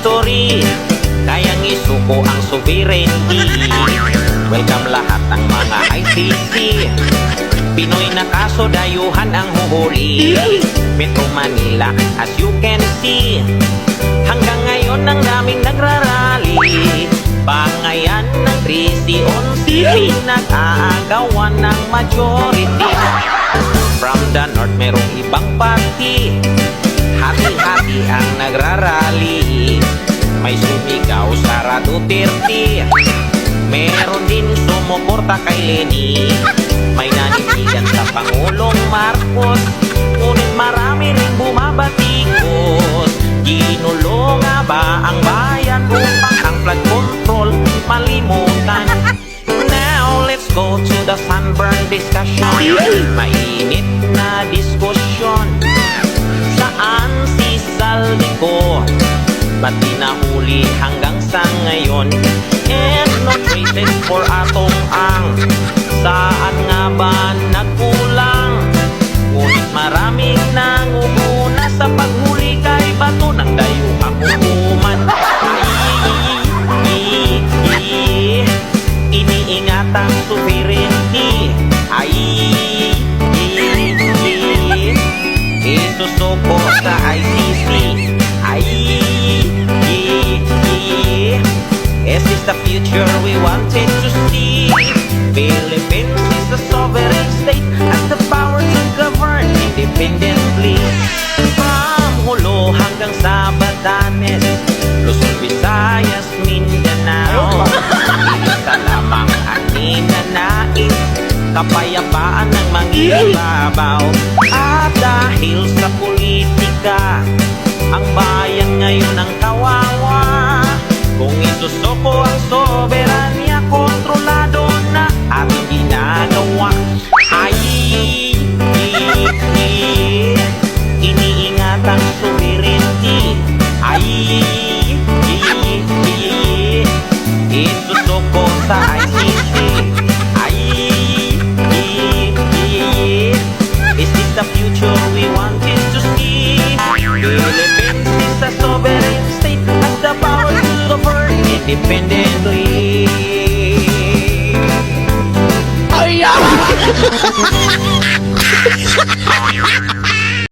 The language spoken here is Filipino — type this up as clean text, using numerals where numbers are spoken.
history, kayang isuko ang sovereignty. Welcome lahat ang mga ICC, Pinoy na kaso dayuhan ang huhuli. Metro Manila as you can see, hanggang ngayon ang daming nagrarally. Bangayan ng 13-11, nag-aagawan ng majority. From the north merong ibang party, hati-hati ang nagrarally. May sumigaw Sara Duterte, meron din sumuporta kay Leni. May naninigan sa Pangulong Marcos, ngunit marami rin bumabatikos. Ginulo nga ba ang bayan upang ang flood control malimutan? Now let's go to the sunburn discussion. Mainit na diskusyon, saan si Saldico? Ba't di nahuli hanggang sa ngayon? And no traces for Atong Ang, saan nga ba nagkulang? Ngunit maraming nangunguna sa paghuli kay Bato ng dayuhang hukuman. Iniingat ang sovereignty. Isusuko sa ICC. Is this the future we wanted to see? Philippines is a sovereign state, has the power to govern independently. From Hulo hanggang sa Batanes, Luzon, Visayas, Mindanao, isa lamang ang ninanais, kapayapaan ng mangibabaw. At dahil sa politika, ang bayan ngayon ang kawawa. Kung isusuko ang soberanya, kontrolado na ating ginagawa. Iniingat ang sovereignty. Isusuko sa ICC. Is this the future we wanted to see? Philippines is a sovereign state, has the power to govern independently.